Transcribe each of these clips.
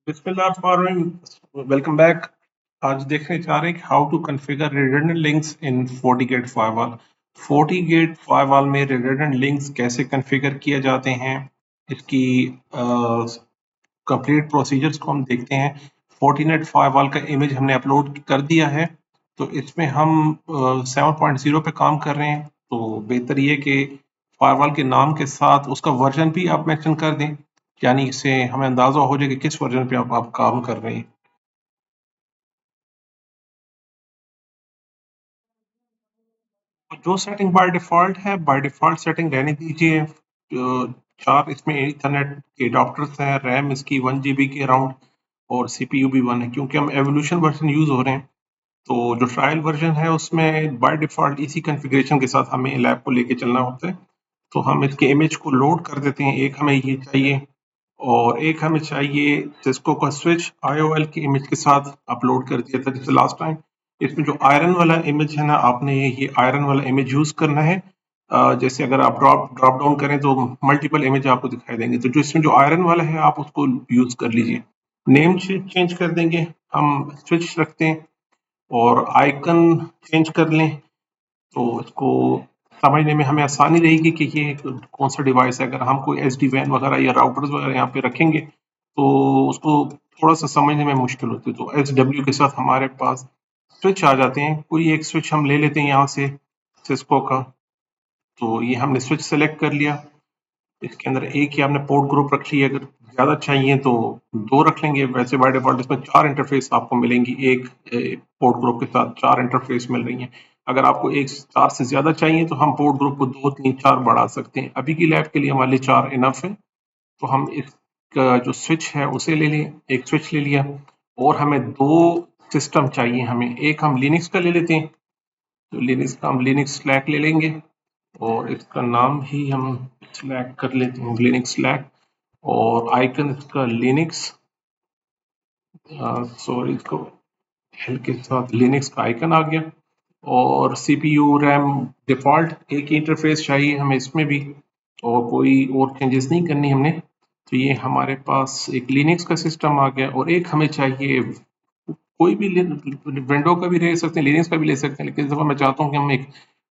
बिस्मिल्लाह, welcome back. आज देखने जा रहे हैं कि how to configure redundant links in FortiGate firewall. FortiGate firewall में रिडंडेंट लिंक्स कैसे कॉन्फ़िगर किए जाते हैं, इसकी कंप्लीट प्रोसीजर्स को हम देखते हैं। Fortinet फायरवॉल का इमेज हमने अपलोड कर दिया है, तो इसमें हम 7.0 पे काम कर रहे हैं। तो बेहतर ये कि फायरवॉल के नाम के साथ उसका वर्जन भी आप मेंशन कर दें, यानी इससे हमें अंदाजा हो जाए कि किस वर्जन पे आप काम कर रहे हैं। तो जो सेटिंग बाय डिफ़ॉल्ट सेटिंग रहने दीजिए। 4 इसमें ईथरनेट के एडाप्टर्स हैं, रैम इसकी 1 जीबी के अराउंड और सीपीयू भी 1 है, क्योंकि हम एवोल्यूशन वर्जन यूज़ हो रहे हैं। तो जो ट्रायल वर्जन है उसमें बाय डिफ़ॉल्ट इसी कॉन्फ़िगरेशन के साथ हमें लैब को लेके चलना होता है। तो हम इसके इमेज को लोड कर देते हैं। एक हमें ये चाहिए और एक हमें चाहिए सिस्को का स्विच आईओएल की इमेज के साथ अपलोड कर दिया था जैसे लास्ट टाइम। इसमें जो आयरन वाला इमेज है ना, आपने ये आयरन वाला इमेज यूज करना है। जैसे अगर आप ड्रॉप डाउन करें तो मल्टीपल इमेज आपको दिखाई देंगे, तो जो इसमें जो आयरन वाला है आप उसको यूज कर लीजिए। नेम चेंज कर देंगे, हम स्विच रखते हैं और आइकन चेंज कर लें, तो इसको समझने में हमें आसानी रहेगी कि ये कौन सा डिवाइस है। अगर हम कोई एसडी वैन वगैरह या राउटर्स वगैरह यहाँ पे रखेंगे तो उसको थोड़ा सा समझने में मुश्किल होती है। तो एस डब्ल्यू के साथ हमारे पास स्विच आ जाते हैं। कोई एक स्विच हम ले लेते हैं यहाँ से सिस्को का। तो ये हमने स्विच सेलेक्ट कर लिया। इसके अंदर एक ही आपने पोर्ट ग्रुप रख ली है, अगर ज़्यादा चाहिए तो 2 रख लेंगे। वैसे बाय डिफ़ॉल्ट इसमें 4 इंटरफ़ेस आपको मिलेंगी, एक पोर्ट ग्रुप के साथ 4 इंटरफ़ेस मिल रही हैं। अगर आपको 4 से ज़्यादा चाहिए तो हम पोर्ट ग्रुप को 2, 3, 4 बढ़ा सकते हैं। अभी की लैब के लिए हमारे लिए 4 इनफ है। तो हम इसका जो स्विच है उसे ले लें, एक स्विच ले लिया और हमें 2 सिस्टम चाहिए हमें। एक हम लिनक्स का ले लेते हैं, तो लिनक्स का हम लिनक्स स्लैक ले लेंगे और इसका नाम भी हम स्लैक कर लेते हैं, लिनक्स स्लैक। और आइकन इसका लिनक्स, सॉरी इसको एल के साथ लिनक्स का आइकन आ गया। और सीपीयू रैम डिफ़ॉल्ट एक ही इंटरफेस चाहिए हमें इसमें भी, और कोई और चेंजेस नहीं करनी हमने। तो ये हमारे पास एक लिनक्स का सिस्टम आ गया और एक हमें चाहिए कोई भी विंडो का भी ले सकते हैं, लिनक्स का भी ले सकते हैं, लेकिन इस दफ़ा मैं चाहता हूँ कि हम एक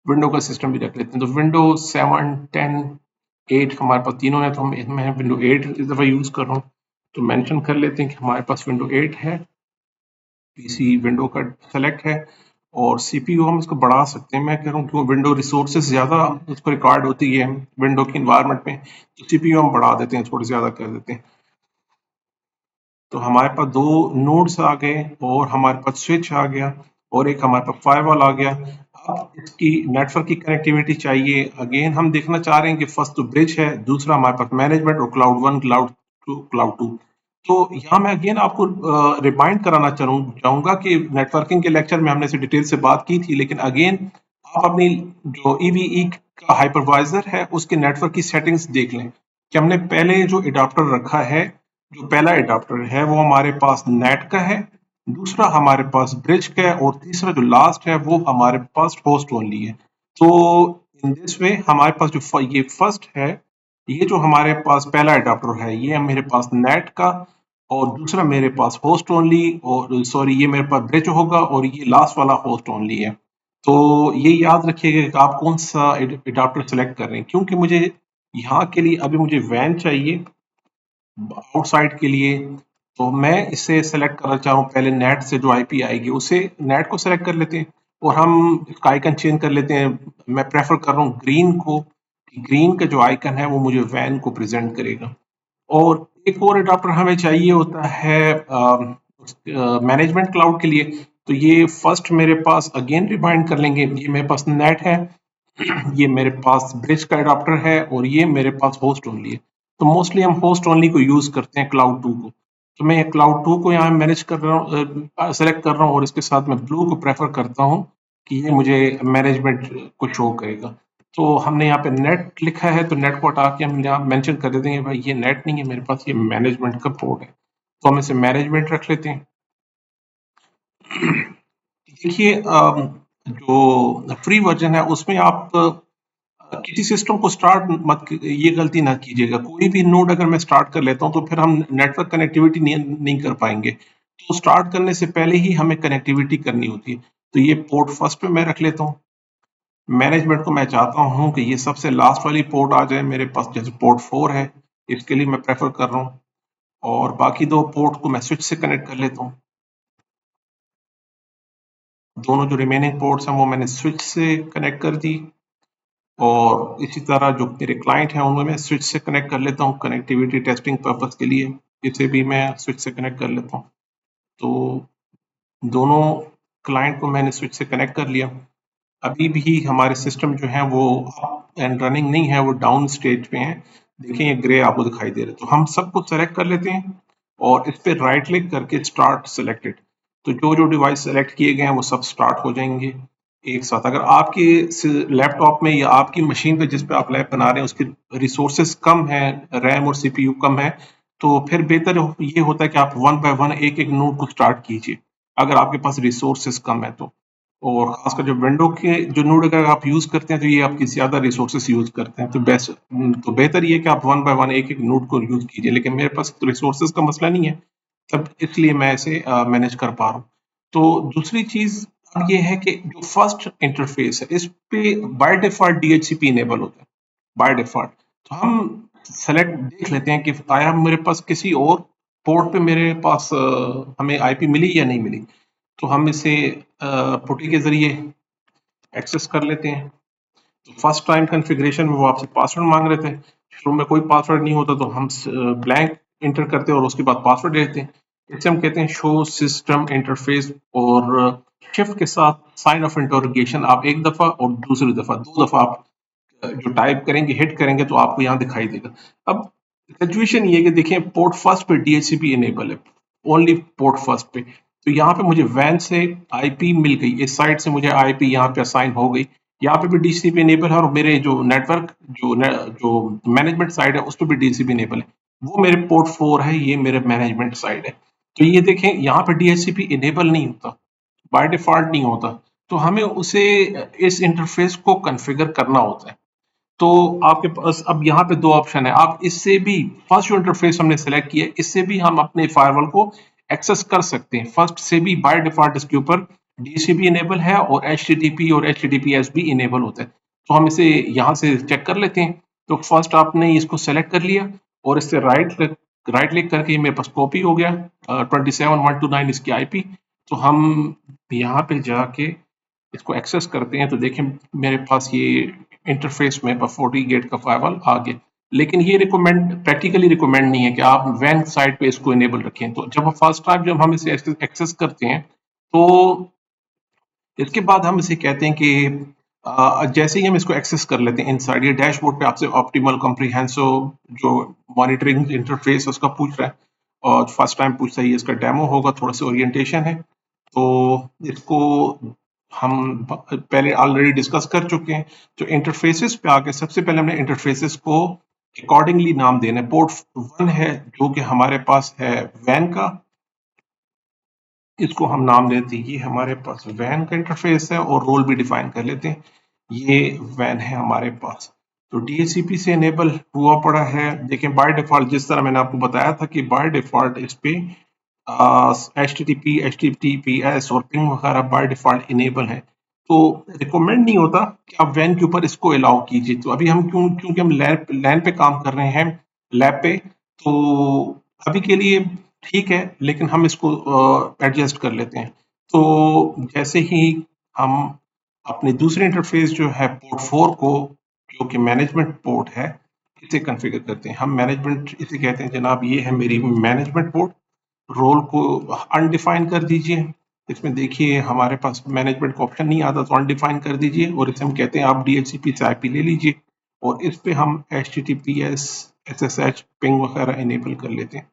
विंडो का सिस्टम भी रख लेते हैं। तो विंडो 7, 10, 8 हमारे पास तीनों है, तो मैं विंडो 8 इस दफ़ा यूज़ कर रहा हूँ। तो मेंशन कर लेते हैं कि हमारे पास विंडो 8 है, पीसी विंडो का सेलेक्ट है। और सीपीयू हम इसको बढ़ा सकते हैं। मैं कह रहा हूँ कि विंडो रिसोर्सेज ज़्यादा उसको रिकॉर्ड होती है विंडो की इन्वायरमेंट में, तो सीपीयू हम बढ़ा देते हैं, थोड़ी ज़्यादा कर देते हैं। तो हमारे पास 2 नोड्स आ गए और हमारे पास स्विच आ गया और एक हमारे पास फायरवॉल आ गया। अब इसकी नेटवर्क की कनेक्टिविटी चाहिए। अगेन हम देखना चाह रहे हैं कि फर्स्ट तो ब्रिज है, दूसरा हमारे पास मैनेजमेंट और क्लाउड 1, क्लाउड 2। तो यहाँ मैं अगेन आपको रिमाइंड कराना चाहूँगा कि नेटवर्किंग के लेक्चर में हमने इसे डिटेल से बात की थी, लेकिन अगेन आप अपनी जो ईवीई का हाइपरवाइजर है उसके नेटवर्क की सेटिंग्स देख लें कि हमने पहले जो एडाप्टर रखा है, जो पहला एडाप्टर है वो हमारे पास नेट का है, दूसरा हमारे पास ब्रिज का है और तीसरा जो लास्ट है वो हमारे पास होस्ट ओनली है। तो इन दिस वे हमारे पास जो ये फर्स्ट है, ये जो हमारे पास पहला एडाप्टर है ये है मेरे पास नेट का, और दूसरा मेरे पास होस्ट ओनली, और सॉरी ये मेरे पास ब्रिज होगा और ये लास्ट वाला होस्ट ओनली है। तो ये याद रखिएगा कि आप कौन सा एडाप्टर सेलेक्ट कर रहे हैं, क्योंकि मुझे यहाँ के लिए अभी मुझे वैन चाहिए आउटसाइड के लिए। तो मैं इसे सेलेक्ट करना चाह रहा हूँ, पहले नेट से जो आईपी आएगी उसे नेट को सेलेक्ट कर लेते हैं और हम इसका आइकन चेंज कर लेते हैं। मैं प्रेफर कर रहा हूँ ग्रीन को, ग्रीन का जो आइकन है वो मुझे वैन को प्रेजेंट करेगा। और एक और एडाप्टर हमें चाहिए होता है मैनेजमेंट क्लाउड के लिए। तो ये फर्स्ट मेरे पास अगेन रिमाइंड कर लेंगे, ये मेरे पास नेट है, ये मेरे पास ब्रिज का एडाप्टर है और ये मेरे पास होस्ट ओनली है। तो मोस्टली हम होस्ट ओनली को यूज करते हैं क्लाउड 2 को। तो मैं क्लाउड 2 को यहाँ मैनेज कर रहा हूँ, सेलेक्ट कर रहा हूँ और इसके साथ मैं ब्लू को प्रेफर करता हूँ कि ये मुझे मैनेजमेंट को शो करेगा। तो हमने यहाँ पे नेट लिखा है, तो नेट को हटा के हम यहाँ मेंशन कर देते हैं भाई ये नेट नहीं है मेरे पास, ये मैनेजमेंट का पोर्ट है। तो हम इसे मैनेजमेंट रख लेते हैं। देखिए जो फ्री वर्जन है उसमें आप किसी सिस्टम को स्टार्ट मत ये गलती ना कीजिएगा। कोई भी नोड अगर मैं स्टार्ट कर लेता हूँ तो फिर हम नेटवर्क कनेक्टिविटी नहीं कर पाएंगे। तो स्टार्ट करने से पहले ही हमें कनेक्टिविटी करनी होती है। तो ये पोर्ट फर्स्ट पे मैं रख लेता हूँ। मैनेजमेंट को मैं चाहता हूँ कि ये सबसे लास्ट वाली पोर्ट आ जाए मेरे पास, जैसे पोर्ट 4 है, इसके लिए मैं प्रेफर कर रहा हूँ। और बाकी दो पोर्ट को मैं स्विच से कनेक्ट कर लेता हूँ। दोनों जो रिमेनिंग पोर्ट्स हैं वो मैंने स्विच से कनेक्ट कर दी। और इसी तरह जो मेरे क्लाइंट हैं उनमें मैं स्विच से कनेक्ट कर लेता हूँ कनेक्टिविटी टेस्टिंग पर्पस के लिए। इसे भी मैं स्विच से कनेक्ट कर लेता हूँ। तो दोनों क्लाइंट को मैंने स्विच से कनेक्ट कर लिया। अभी भी हमारे सिस्टम जो है वो अप एंड रनिंग नहीं है, वो डाउन स्टेज पे है। देखिए ये ग्रे आपको दिखाई दे रहा है। तो हम सबको सेलेक्ट कर लेते हैं और इस पे राइट क्लिक करके स्टार्ट सिलेक्टेड। तो जो जो डिवाइस सेलेक्ट किए गए हैं वो सब स्टार्ट हो जाएंगे एक साथ। अगर आपके लैपटॉप में या आपकी मशीन पे जिस पे आप लैब बना रहे हैं उसके रिसोर्सेज कम है, रैम और सीपीयू कम है, तो फिर बेहतर ये होता है कि आप वन बाय वन एक एक नोड को स्टार्ट कीजिए अगर आपके पास रिसोर्सेज कम है तो। और खासकर जो विंडो के जो नोड अगर आप यूज करते हैं तो ये आपकी ज्यादा रिसोर्सेज यूज करते हैं, तो बेहतर ये कि आप वन बाय वन एक एक नोड को यूज कीजिए। लेकिन मेरे पास तो रिसोर्सेज का मसला नहीं है, तब इसलिए मैं इसे मैनेज कर पा रहा हूँ। तो दूसरी चीज अब ये है कि जो फर्स्ट इंटरफेस है इस पे बाय डिफॉल्ट डीएचसीपी इनेबल होता है बाय डिफॉल्ट। तो हम सेलेक्ट देख लेते हैं कि आया मेरे पास किसी और पोर्ट पे मेरे पास हमें आईपी मिली या नहीं मिली। तो हम इसे पुटी के जरिए एक्सेस कर लेते हैं। तो फर्स्ट टाइम कॉन्फ़िगरेशन में वो आपसे पासवर्ड मांग रहे थे। शुरू में कोई पासवर्ड नहीं होता तो हम ब्लैंक इंटर करते हैं और उसके बाद पासवर्ड देते हैं। इसे हम कहते हैं शो सिस्टम इंटरफेस। और शिफ्ट के साथ साइन ऑफ इंटरोगेशन आप एक दफा और दूसरी दफा दो दफा आप जो टाइप करेंगे हिट करेंगे तो आपको यहाँ दिखाई देगा। अब सिचुएशन ये है कि देखिए पोर्ट फर्स्ट पे डीएचसीपी इनेबल है, ओनली पोर्ट फर्स्ट पे। तो यहाँ पे मुझे वैन से आईपी मिल गई, इस साइड से मुझे आईपी यहाँ पे असाइन हो गई। यहाँ पे भी डीसीपी इनेबल है और मेरे जो नेटवर्क जो मैनेजमेंट साइड है उस पर भी डीसीपी इनेबल है। वो मेरे पोर्ट 4 है, ये मेरे मैनेजमेंट साइड है। तो ये देखें यहाँ पे डीएचसीपी इनेबल नहीं होता, बाय डिफॉल्ट नहीं होता। तो हमें उसे इस इंटरफेस को कॉन्फ़िगर करना होता है। तो आपके पास अब यहाँ पे दो ऑप्शन है। आप इससे भी फर्स्ट जो इंटरफेस हमने सेलेक्ट किया इससे भी हम अपने फायरवॉल को एक्सेस कर सकते हैं। फर्स्ट से भी बाय डिफॉल्ट इसके ऊपर डीसीपी इनेबल है और एचटीटीपी और एचटीटीपीएस भी इनेबल होता है। तो हम इसे यहाँ से चेक कर लेते हैं। तो फर्स्ट आपने इसको सेलेक्ट कर लिया और इससे राइट क्लिक करके मेरे पास कॉपी हो गया 27129 इसकी आईपी। तो हम यहाँ पे जाके इसको एक्सेस करते हैं तो देखें मेरे पास ये इंटरफेस में 40 गेट का फायरवॉल आ गया। लेकिन ये प्रैक्टिकली रिकमेंड नहीं है कि आप वैन साइड पे इसको इनेबल रखें। तो जब फर्स्ट टाइम जब हम इसे एक्सेस करते हैं तो इसके बाद हम इसे कहते हैं कि जैसे ही हम इसको एक्सेस कर लेते हैं इनसाइड ये डैशबोर्ड पे आपसे ऑप्टिमल कॉम्प्रिहेंसिव जो मॉनिटरिंग इंटरफेस उसका पूछ रहा है। और फर्स्ट टाइम पूछता है, ये इसका डेमो होगा, थोड़ा सा ओरिएंटेशन है। तो इसको हम पहले ऑलरेडी डिस्कस कर चुके हैं। तो इंटरफेसेस पे आके सबसे पहले हमने इंटरफेसेस को अकॉर्डिंगली नाम देना है। पोर्ट 1 है जो कि हमारे पास है वैन का, इसको हम नाम देते हैं, ये हमारे पास वैन का इंटरफेस है और रोल भी डिफाइन कर लेते हैं, ये वैन है हमारे पास। तो डीएचसीपी से इनेबल हुआ पड़ा है। देखें बाय डिफॉल्ट जिस तरह मैंने आपको बताया था कि बाय डिफॉल्ट इस पे HTTPS और पिंग वगैरह बाय डिफॉल्ट इनेबल है। तो रिकमेंड नहीं होता कि आप वैन के ऊपर इसको अलाउ कीजिए। तो अभी हम क्योंकि हम लैन पे काम कर रहे हैं, लैब पे, तो अभी के लिए ठीक है, लेकिन हम इसको एडजस्ट कर लेते हैं। तो जैसे ही हम अपने दूसरे इंटरफेस जो है पोर्ट 4 को, जो कि मैनेजमेंट पोर्ट है, इसे कॉन्फ़िगर करते हैं। हम मैनेजमेंट इसे कहते हैं, जनाब ये है मेरी मैनेजमेंट पोर्ट। रोल को अनडिफाइन कर दीजिए। इसमें देखिए हमारे पास मैनेजमेंट का ऑप्शन नहीं आता, तो अनडिफाइन कर दीजिए और इसे हम कहते हैं आप डीएचसीपी से आईपी ले लीजिए और इस पे हम HTTPS SSH पिंग वगैरह इनेबल कर लेते हैं।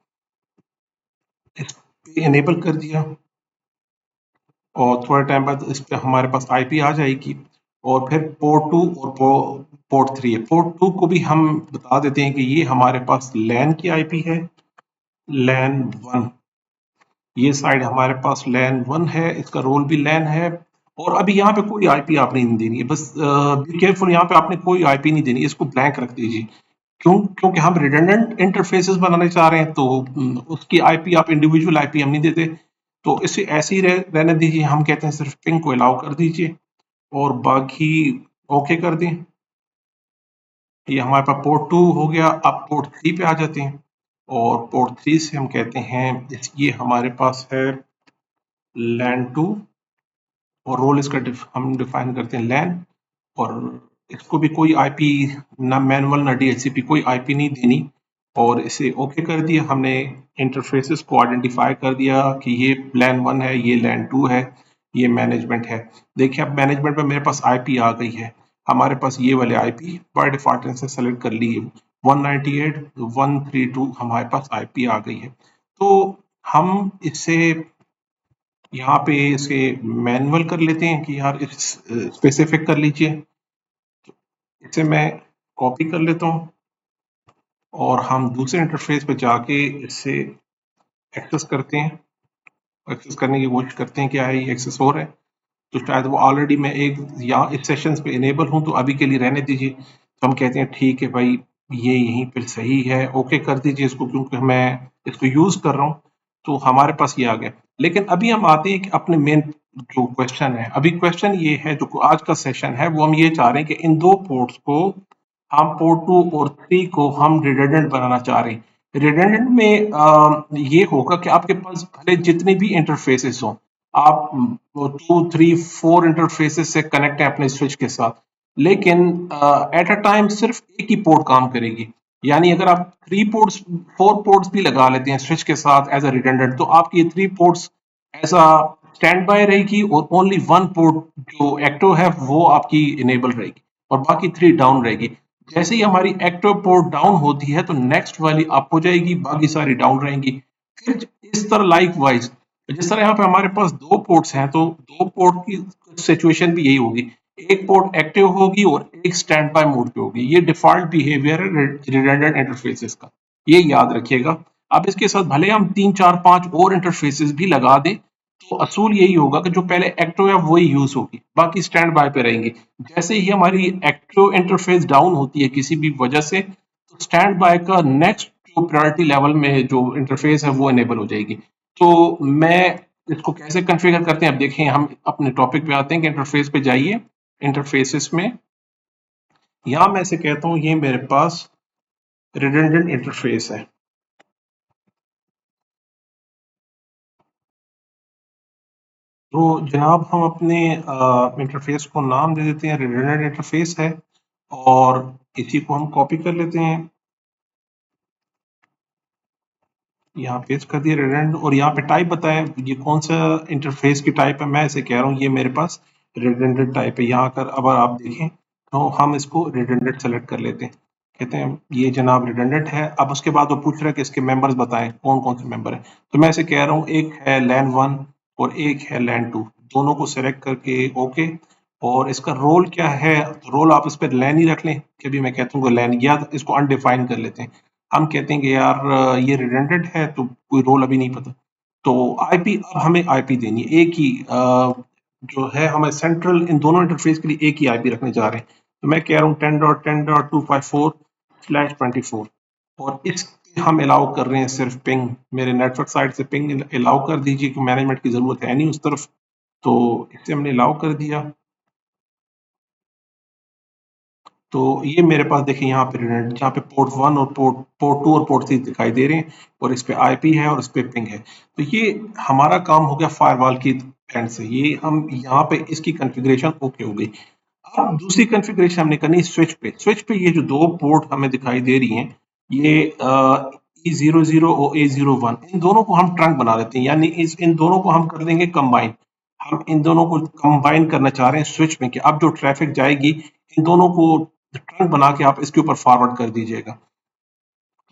इस पे इनेबल कर दिया और थोड़ा टाइम बाद इस पे हमारे पास आईपी आ जाएगी। और फिर पोर्ट 2 और पोर्ट 3 है। पोर्ट 2 को भी हम बता देते हैं कि ये हमारे पास लैन की आईपी है, लैन 1। ये साइड हमारे पास लैन 1 है, इसका रोल भी लैन है और अभी यहाँ पे कोई आईपी आपने नहीं देनी है, बस बी केयरफुल, यहाँ पे आपने कोई आईपी नहीं देनी, इसको ब्लैंक रख दीजिए। क्यों? क्योंकि हम रिडंडेंट इंटरफेसेस बनाने चाह रहे हैं, तो उसकी आईपी आप इंडिविजुअल आईपी हम नहीं देते, तो इसे ऐसे ही रहने दीजिए। हम कहते हैं सिर्फ पिंग को अलाउ कर दीजिए और बाकी ओके कर दें। ये हमारे पास पोर्ट 2 हो गया। अब पोर्ट 3 पे आ जाते हैं और पोर्ट 3 से हम कहते हैं ये हमारे पास है लैन 2, और रोल इसका हम डिफाइन करते हैं लैन, और इसको भी कोई आईपी, ना मैनुअल ना डीएचसीपी, कोई आईपी नहीं देनी, और इसे ओके कर दिया हमने। इंटरफेसेस को आइडेंटिफाई कर दिया कि ये लैन 1 है, ये लैन 2 है, ये मैनेजमेंट है। देखिए अब मैनेजमेंट में मेरे पास आईपी आ गई है, हमारे पास ये वाले आईपी बाय डिफॉल्ट से सेलेक्ट कर ली है, 198.132 हमारे पास आईपी आ गई है। तो हम इससे यहाँ पे इसे मैनुअल कर लेते हैं कि यार इस स्पेसिफिक कर लीजिए। इसे मैं कॉपी कर लेता हूँ और हम दूसरे इंटरफेस पे जाके इससे एक्सेस करते हैं, एक्सेस करने की कोशिश करते हैं कि यार ये एक्सेस हो रहा है, तो शायद वो ऑलरेडी मैं एक यहाँ इस सेशंस पे इनेबल हूँ, तो अभी के लिए रहने दीजिए। तो हम कहते हैं ठीक है भाई, ये यहीं पर सही है, ओके कर दीजिए इसको, क्योंकि मैं इसको यूज कर रहा हूँ, तो हमारे पास ये आ गया। लेकिन अभी हम आते हैं कि अपने मेन जो क्वेश्चन है, अभी क्वेश्चन ये है, जो आज का सेशन है वो हम ये चाह रहे हैं कि इन दो पोर्ट्स को, हम पोर्ट 2 और 3 को हम रिडंडेंट बनाना चाह रहे हैं। रिडंडेंट में ये होगा कि आपके पास भले जितने भी इंटरफेसेस हों, आप 2, 3, 4 इंटरफेसेस से कनेक्ट है अपने स्विच के साथ, लेकिन एट अ टाइम सिर्फ एक ही पोर्ट काम करेगी। यानी अगर आप 4 पोर्ट्स भी लगा लेते हैं स्विच के साथ एज अ रिडंडेंट, तो आपकी ये 3 ports as a standby रहेगी, और ओनली 1 पोर्ट जो एक्टिव है वो आपकी इनेबल रहेगी, और बाकी 3 डाउन रहेगी। जैसे ही हमारी एक्टिव पोर्ट डाउन होती है, तो नेक्स्ट वाली अप हो जाएगी, बाकी सारी डाउन रहेंगी। फिर इस तरह लाइक वाइज, जिस तरह यहाँ पे हमारे पास 2 पोर्ट्स हैं, तो 2 पोर्ट की सिचुएशन भी यही होगी, एक पोर्ट एक्टिव होगी और एक स्टैंड बाय मोड पे होगी। ये डिफॉल्ट बिहेवियर है रिडंडेंट इंटरफेसेस का, ये याद रखिएगा। अब इसके साथ भले हम 3, 4, 5 और इंटरफेसेस भी लगा दें, तो असूल यही होगा कि जो पहले एक्टिव है वही यूज होगी, बाकी स्टैंड बाय पे रहेंगे। जैसे ही हमारी एक्टिव इंटरफेस डाउन होती है किसी भी वजह से, तो स्टैंड बाय का नेक्स्ट जो प्रायोरिटी लेवल में जो इंटरफेस है वो इनेबल हो जाएगी। तो मैं इसको कैसे कॉन्फ़िगर करते हैं, अब देखें, हम अपने टॉपिक पे आते हैं कि इंटरफेस पे जाइए, इंटरफेसेस में, यहाँ मैं इसे कहता हूँ ये मेरे पास रिडंडेंट इंटरफेस है। तो जनाब हम अपने इंटरफेस को नाम दे देते हैं रिडंडेंट इंटरफेस है, और इसी को हम कॉपी कर लेते हैं, यहाँ पेस्ट कर दिया रिडंडेंट, और यहाँ पे टाइप बताएं ये कौन सा इंटरफेस की टाइप है। मैं इसे कह रहा हूँ ये मेरे पास रिडंडेंट टाइप है। यहाँ कर अगर आप देखें तो हम इसको रिडंडेंट सेलेक्ट कर लेते हैं, कहते हैं ये जनाब रिडंडेंट है। अब उसके बाद वो पूछ रहा है कि इसके मेंबर्स बताएं कौन कौन से मेंबर हैं, तो मैं इसे कह रहा हूँ एक है लैन 1 और एक है लैन 2, दोनों को सेलेक्ट करके ओके। और इसका रोल क्या है, रोल आप इस पर लैन ही रख लें, कि भी मैं कहता हूँ लैन, या इसको अनडिफाइन कर लेते हैं। हम कहते हैं कि यार ये रिडंडेंट है, तो कोई रोल अभी नहीं पता। तो आईपी, अब हमें आईपी देनी है एक ही, जो है हमें सेंट्रल, इन दोनों इंटरफेस के लिए एक ही आईपी रखने जा रहे हैं। तो मैं कह रहा हूँ 10.10.254/24, और इस हम अलाउ कर रहे हैं सिर्फ पिंग, मेरे नेटवर्क साइड से पिंग अलाउ कर दीजिए, कि मैनेजमेंट की जरूरत है नहीं उस तरफ। तो इसे हमने अलाउ कर दिया। तो ये मेरे पास देखिए यहाँ पे रेड, जहाँ पे पोर्ट 1 और पोर्ट 2 और पोर्ट 3 दिखाई दे रहे हैं, और इस पे आईपी है और इस पे पिंग है। तो ये हमारा काम हो गया फायरवॉल की एंड से, ये हम यहाँ पे इसकी कॉन्फ़िगरेशन ओके हो गई। अब दूसरी कॉन्फ़िगरेशन हमने करनी स्विच पे। स्विच पे ये जो 2 पोर्ट हमें दिखाई दे रही हैं, ये E00 और A01, इन दोनों को हम ट्रंक बना देते हैं, यानी इन दोनों को हम कर देंगे कंबाइन। हम इन दोनों को कंबाइन करना चाह रहे हैं स्विच में, कि अब जो ट्रैफिक जाएगी, इन दोनों को ट्रंक बना के आप इसके ऊपर फॉरवर्ड कर दीजिएगा।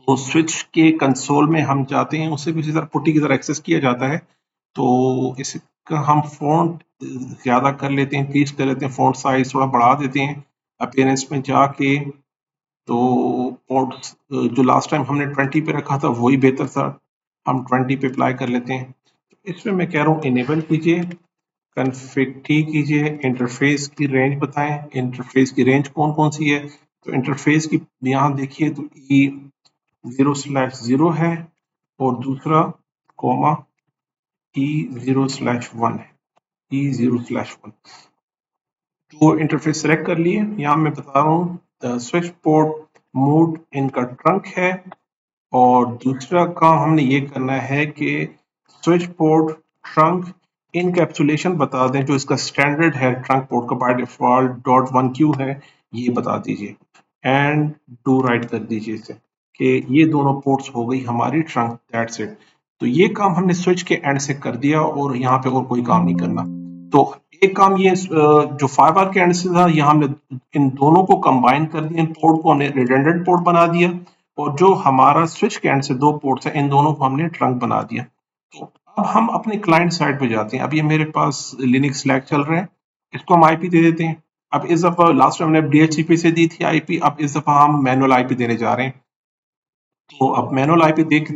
तो स्विच के कंसोल में हम जाते हैं, उसे भी इसी तरह पुट्टी की तरह एक्सेस किया जाता है। तो इसका हम फ़ॉन्ट ज़्यादा कर लेते हैं, 30 कर लेते हैं, फ़ॉन्ट साइज़ थोड़ा बढ़ा देते हैं। अपीयरेंस में जाके, तो फ़ॉन्ट जो लास्ट टाइम हमने 20 पे रखा था वही बेहतर था, हम 20 पे अप्लाई कर लेते हैं। इसमें मैं कह रहा हूँ इनेबल कीजिए, कन्फिग टी कीजिए, इंटरफेस की रेंज बताएं, इंटरफेस की रेंज कौन कौन सी है। तो इंटरफेस की यहाँ देखिए तो E0/0 है और दूसरा कोमा E0/1 है, E0/1। तो इंटरफेस सेलेक्ट कर लिए। यहाँ मैं बता रहा हूँ स्विच पोर्ट मोड इनका ट्रंक है और दूसरा काम हमने ये करना है कि स्विच पोर्ट ट्रंक इनकैप्सुलेशन बता दें, जो इसका स्टैंडर्ड है ट्रंक पोर्ट का बाय डिफॉल्ट .1Q है, ये बता दीजिए एंड डू राइट कर दीजिए इसे कि ये दोनों पोर्ट्स हो गई हमारी ट्रंक, दैट्स इट। तो ये काम हमने स्विच के एंड से कर दिया और यहाँ पे और कोई काम नहीं करना। तो एक काम ये जो फाइबर के एंड से था, यहाँ हमने इन दोनों को कंबाइन कर दिया, इन पोर्ट को हमने रिडंडेंट पोर्ट बना दिया और जो हमारा स्विच के एंड से दो पोर्ट्स हैं, इन दोनों को हमने ट्रंक बना दिया। तो अब हम अपने क्लाइंट साइड पे जाते हैं। अब ये मेरे पास लिनक्स स्लैक चल रहा है, इसको हम आईपी दे देते हैं। अब इस दफा लास्ट में हमने डीएचसीपी से दी थी आईपी, अब इस दफा हम मैनुअल आईपी देने जा रहे हैं। तो अब मैनुअल आईपी देख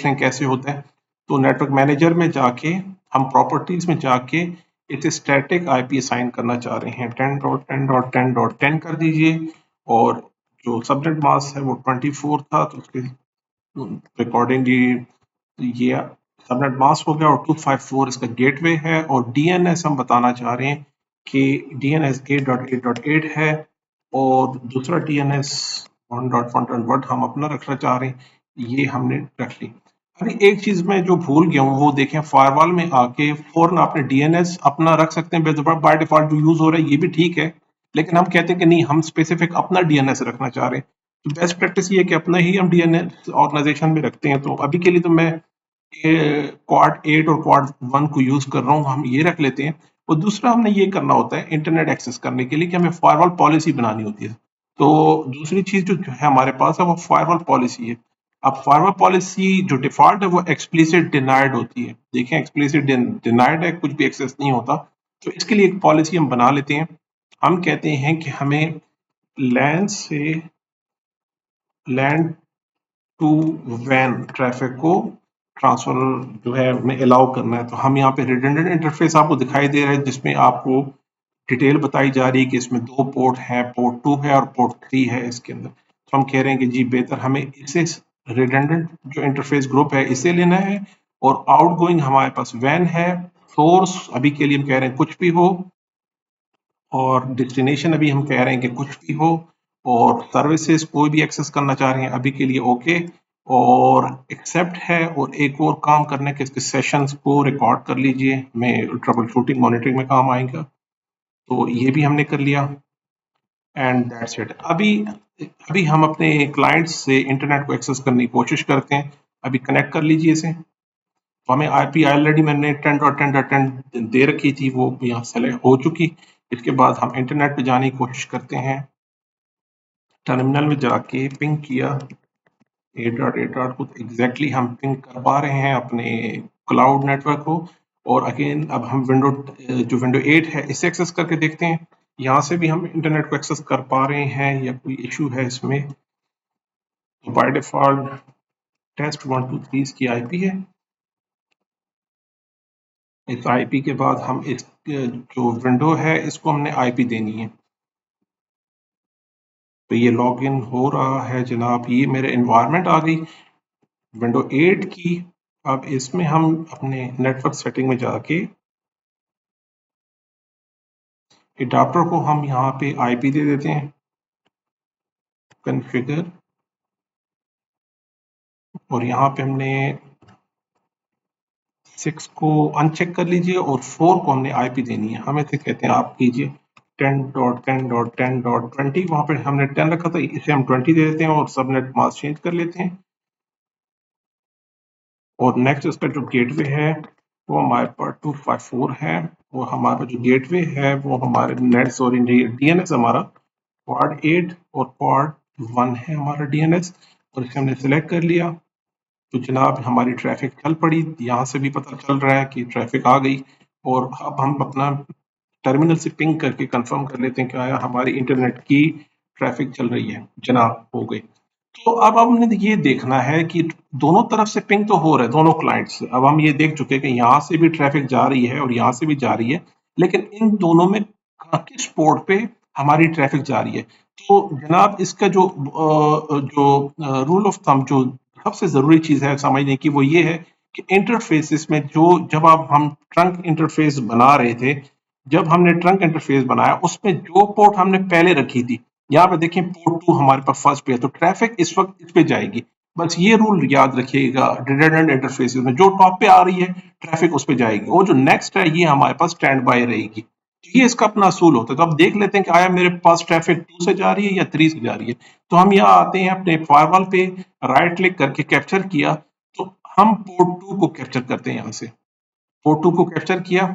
लें कैसे होता है। तो नेटवर्क मैनेजर में जाके हम प्रॉपर्टीज में जाके इसे स्टैटिक आईपी असाइन करना चाह रहे हैं, 10.10.10.10 कर दीजिए और जो सबनेट मास्क है वो 24 था, तो उसके अकॉर्डिंगली ये सबनेट मास्क हो गया और 254 इसका गेटवे है और डीएनएस हम बताना चाह रहे हैं कि डीएनएस 8.8.8 है और दूसरा डीएनएस 1.1.1 हम अपना रखना चाह रहे हैं, ये हमने रख ली। अभी एक चीज मैं जो भूल गया हूँ वो देखें, फायरवॉल में आके फौरन आपने डीएनएस अपना रख सकते हैं, बाय डिफॉल्ट जो यूज हो रहा है ये भी ठीक है, लेकिन हम कहते हैं कि नहीं, हम स्पेसिफिक अपना डीएनएस रखना चाह रहे हैं। तो बेस्ट प्रैक्टिस ये है कि अपना ही हम डीएनएस ऑर्गेनाइजेशन में रखते हैं। तो अभी के लिए तो मैं क्वाड 8 और क्वाड 1 को यूज कर रहा हूँ, हम ये रख लेते हैं। और दूसरा हमने ये करना होता है इंटरनेट एक्सेस करने के लिए कि हमें फायरवॉल पॉलिसी बनानी होती है। तो दूसरी चीज जो है हमारे पास है वो फायरवॉल पॉलिसी है। अब फायरवॉल पॉलिसी जो डिफॉल्ट है वो एक्सप्लिसिट डिनाइड होती है। देखें, एक्सप्लिसिट डिनाइड है, कुछ भी एक्सेस नहीं होता। तो इसके लिए एक पॉलिसी हम बना लेते हैं। हम कहते हैं कि हमें लैन से लैन टू वैन ट्रैफिक को ट्रांसफर जो है हमें अलाउ करना है। तो हम यहाँ पे रिडंडेंट इंटरफेस आपको दिखाई दे रहा है जिसमें आपको डिटेल बताई जा रही है कि इसमें दो पोर्ट हैं, पोर्ट 2 है और पोर्ट 3 है इसके अंदर। तो हम कह रहे हैं कि जी बेहतर हमें इसे रिडंडेंट जो इंटरफेस ग्रुप है इसे लेना है और आउटगोइंग हमारे पास वैन है। सोर्स अभी के लिए हम कह रहे हैं कुछ भी हो और डेस्टिनेशन अभी हम कह रहे हैं कि कुछ भी हो और सर्विसेज कोई भी एक्सेस करना चाह रहे हैं अभी के लिए ओके और एक्सेप्ट है। और एक और काम करने के, इसके सेशंस को रिकॉर्ड कर लीजिए, मैं ट्रबल शूटिंग मॉनिटरिंग में काम आएगा। तो ये भी हमने कर लिया एंड दैट्स इट। अभी अभी हम अपने क्लाइंट्स से इंटरनेट को एक्सेस करने की कोशिश करते हैं। अभी कनेक्ट कर लीजिए इसे। तो हमें आईपी ऑलरेडी मैंने 10.10.10 दे रखी थी, वो यहाँ सेलेक्ट हो चुकी। इसके बाद हम इंटरनेट पे जाने की कोशिश करते हैं। टर्मिनल में जाके पिंग किया 8.8 को, एग्जैक्टली हम पिंग कर पा रहे हैं अपने क्लाउड नेटवर्क को। और अगेन अब हम विंडो 8 है इसे एक्सेस करके देखते हैं। यहाँ से भी हम इंटरनेट को एक्सेस कर पा रहे हैं या कोई इशू है इसमें। तो बाय डिफॉल्ट टेस्ट 123 इसकी आईपी है। इस आईपी के बाद हम इस जो विंडो है इसको हमने आईपी देनी है। तो ये लॉगिन हो रहा है जनाब, ये मेरे एनवायरनमेंट आ गई विंडो 8 की। अब इसमें हम अपने नेटवर्क सेटिंग में जाके एडाप्टर को हम यहाँ पे आईपी दे देते हैं, कॉन्फ़िगर, और यहाँ पे हमने 6 को अनचेक कर लीजिए और 4 को हमने आईपी देनी है। हम इसे कहते हैं, आप कीजिए 10.10.10.20, वहाँ पे हमने 10 रखा था, इसे हम 20 दे देते हैं और सबनेट मास्क चेंज कर लेते हैं। और नेक्स्ट इसका जो गेटवे है वो हमारे पास 254 है और हमारा जो गेटवे है वो हमारे डीएनएस हमारा क्वाड 8 और क्वाड 1 है हमारा डीएनएस। और इसे हमने सेलेक्ट कर लिया। तो जनाब हमारी ट्रैफिक चल पड़ी, यहाँ से भी पता चल रहा है कि ट्रैफिक आ गई। और अब हम अपना टर्मिनल से पिंग करके कंफर्म कर लेते हैं कि आया हमारी इंटरनेट की ट्रैफिक चल रही है। जनाब हो गई। तो अब हमने ये देखना है कि दोनों तरफ से पिंग तो हो रहा है दोनों क्लाइंट से। अब हम ये देख चुके हैं कि यहाँ से भी ट्रैफिक जा रही है और यहाँ से भी जा रही है, लेकिन इन दोनों में किस पोर्ट पे हमारी ट्रैफिक जा रही है। तो जनाब इसका जो रूल ऑफ थंब, जो सबसे जरूरी चीज है समझने की, वो ये है कि इंटरफेसेस में जो जब आप हम ट्रंक इंटरफेस बना रहे थे, जब हमने ट्रंक इंटरफेस बनाया उसमें जो पोर्ट हमने पहले रखी थी, यहाँ पे देखें पोर्ट 2 हमारे पास फर्स्ट पे है, तो ट्रैफिक इस वक्त इस पे जाएगी। बस ये रूल याद रखिएगा, रिडंडेंट इंटरफेसेस में जो टॉप पे आ रही है ट्रैफिक उस पे जाएगी, और जो नेक्स्ट है ये हमारे पास स्टैंड बाय रहेगी। तो ये इसका अपना असूल होता है। तो अब देख लेते हैं कि आया मेरे पास ट्रैफिक 2 से जा रही है या 3 से जा रही है। तो हम यहाँ आते हैं अपने फायरवॉल पे, राइट क्लिक करके कैप्चर किया, तो हम पोर्ट 2 को कैप्चर करते हैं। यहाँ से पोर्ट 2 को कैप्चर किया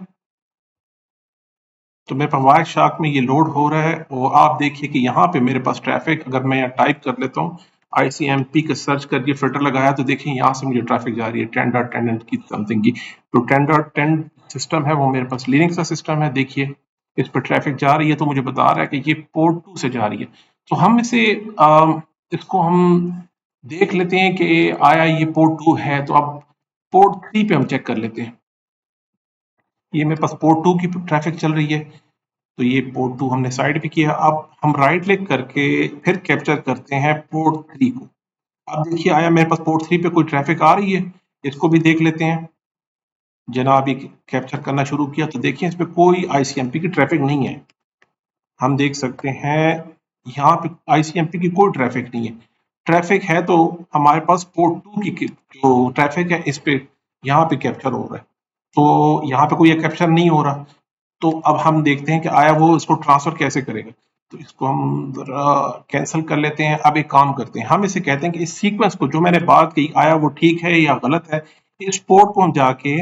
तो मेरे पास वाई शार्क में ये लोड हो रहा है, और आप देखिए कि यहाँ पे मेरे पास ट्रैफिक, अगर मैं यहाँ टाइप कर लेता हूँ ICMP का सर्च करके फिल्टर लगाया, तो देखिए यहाँ से मुझे ट्रैफिक जा रही है 10.10 की समथिंग की। तो 10.10 सिस्टम है वो मेरे पास लिनक्स का सिस्टम है। देखिए इस पर ट्रैफिक जा रही है, तो मुझे बता रहा है कि ये पोर्ट 2 से जा रही है। तो हम इसको हम देख लेते हैं कि आया ये पोर्ट 2 है। तो अब पोर्ट 3 पे हम चेक कर लेते हैं। ये मेरे पास पोर्ट 2 की ट्रैफिक चल रही है, तो ये पोर्ट 2 हमने साइड पे किया। अब हम राइट क्लिक करके फिर कैप्चर करते हैं पोर्ट 3 को। अब देखिए आया मेरे पास पोर्ट 3 पे कोई ट्रैफिक आ रही है, इसको भी देख लेते हैं। जनाब ये कैप्चर करना शुरू किया, तो देखिए इस पे कोई ICMP की ट्रैफिक नहीं है। हम देख सकते हैं यहाँ पे ICMP की कोई ट्रैफिक नहीं है। ट्रैफिक है तो हमारे पास पोर्ट 2 की जो ट्रैफिक है इस पे यहाँ पे कैप्चर हो रहा है, तो यहाँ पे कोई कैप्चर नहीं हो रहा। तो अब हम देखते हैं कि आया वो इसको ट्रांसफर कैसे करेगा। तो इसको हम जरा कैंसिल कर लेते हैं। अब एक काम करते हैं, हम इसे कहते हैं कि इस सीक्वेंस को जो मैंने बात की आया वो ठीक है या गलत है, इस पोर्ट को हम जाके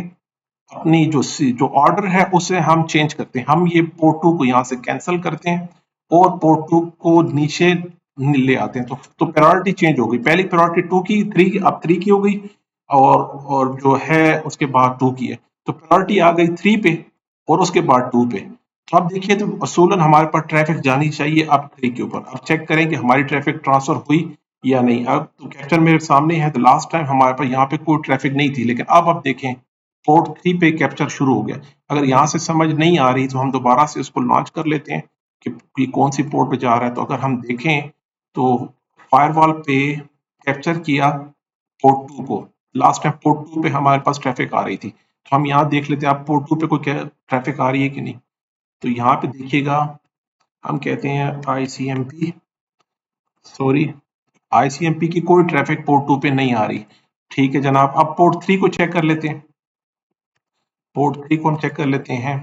अपनी जो ऑर्डर है उसे हम चेंज करते हैं। हम ये पोर्ट 2 को यहाँ से कैंसिल करते हैं और पोर्ट 2 को नीचे ले आते हैं। तो प्रायोरिटी चेंज हो गई, पहली प्रायोरिटी 2 की, 3 अब 3 की हो गई, और जो है उसके बाद 2 की है। तो प्रायोरिटी आ गई 3 पे और उसके बाद 2 पे। तो अब देखिए तो असूलन हमारे पास ट्रैफिक जानी चाहिए अब 3 के ऊपर। अब चेक करें कि हमारी ट्रैफिक ट्रांसफर हुई या नहीं। अब तो कैप्चर मेरे सामने है, तो लास्ट टाइम हमारे पास यहाँ पे कोई ट्रैफिक नहीं थी, लेकिन अब देखें पोर्ट 3 पे कैप्चर शुरू हो गया। अगर यहाँ से समझ नहीं आ रही तो हम दोबारा से उसको लॉन्च कर लेते हैं कि कौन सी पोर्ट पे जा रहा है। तो अगर हम देखें तो फायरवॉल पे कैप्चर किया पोर्ट 2 को, लास्ट टाइम पोर्ट 2 पे हमारे पास ट्रैफिक आ रही थी। तो हम यहाँ देख लेते हैं अब पोर्ट 2 पे कोई ट्रैफिक आ रही है कि नहीं। तो यहाँ पे देखिएगा हम कहते हैं ICMP, सॉरी ICMP की कोई ट्रैफिक पोर्ट 2 पे नहीं आ रही। ठीक है जनाब, अब पोर्ट 3 को चेक कर लेते हैं। पोर्ट 3 को हम चेक कर लेते हैं।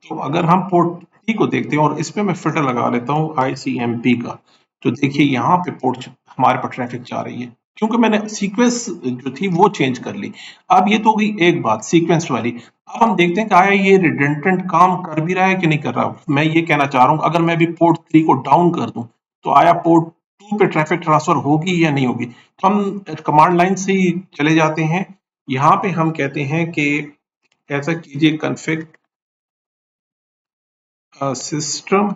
तो अगर हम पोर्ट 3 को देखते हैं और इस पे मैं फिल्टर लगा लेता हूँ ICMP का, तो देखिए यहाँ पे पोर्ट हमारे पर ट्रैफिक जा रही है, क्योंकि मैंने सीक्वेंस जो थी वो चेंज कर ली। अब ये तो हो गई एक बात सीक्वेंस वाली। अब हम देखते हैं कि आया ये रिडंडेंट काम कर भी रहा है कि नहीं कर रहा। मैं ये कहना चाह रहा हूँ अगर मैं भी पोर्ट 3 को डाउन कर दूं, तो आया पोर्ट 2 पे ट्रैफिक ट्रांसफर होगी या नहीं होगी। तो हम कमांड लाइन से ही चले जाते हैं। यहाँ पे हम कहते हैं कि ऐसा कीजिए कॉन्फ़िग सिस्टम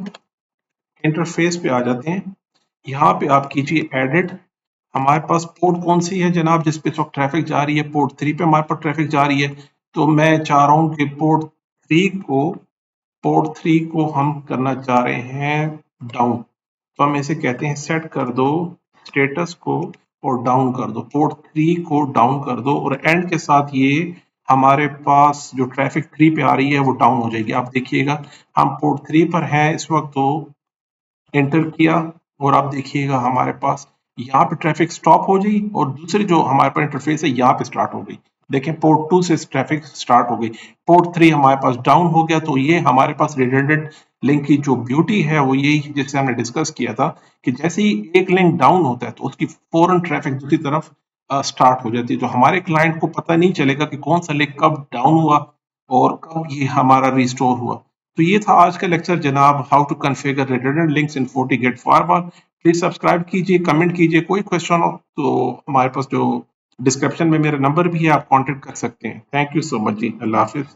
इंटरफेस पे आ जाते हैं। यहाँ पे आप कीजिए एडिट। हमारे पास पोर्ट कौन सी है जनाब जिस पे इस वक्त ट्रैफिक जा रही है, पोर्ट 3 पे हमारे पास ट्रैफिक जा रही है। तो मैं चाह रहा हूँ कि पोर्ट 3 को हम करना चाह रहे हैं डाउन। तो हम इसे कहते हैं सेट कर दो स्टेटस को और डाउन कर दो, पोर्ट 3 को डाउन कर दो, और एंड के साथ ये हमारे पास जो ट्रैफिक 3 पे आ रही है वो डाउन हो जाएगी। आप देखिएगा हम पोर्ट 3 पर हैं इस वक्त, तो एंटर किया और आप देखिएगा हमारे पास यहाँ पे ट्रैफिक स्टॉप हो गई और दूसरी जो हमारे पास इंटरफेस है यहाँ पे स्टार्ट हो गई। देखें पोर्ट 2 से ट्रैफिक स्टार्ट हो गई, पोर्ट 3 हमारे पास डाउन हो गया। तो ये हमारे पास रिडंडेंट लिंक की जो ब्यूटी है वो यही जिससे हमने डिस्कस किया था कि जैसे ही एक लिंक डाउन होता है तो उसकी फौरन ट्रैफिक दूसरी तरफ स्टार्ट हो जाती है। तो हमारे क्लाइंट को पता नहीं चलेगा कि कौन सा लिंक कब डाउन हुआ और कब ये हमारा रिस्टोर हुआ। तो ये था आज का लेक्चर जनाब, how to configure redundant links in FortiGate firewall. Please subscribe कीजिए, कमेंट कीजिए, कोई क्वेश्चन हो तो हमारे पास जो डिस्क्रिप्शन में मेरा नंबर भी है आप कांटेक्ट कर सकते हैं। थैंक यू सो मच जी, अल्लाह हाफिज।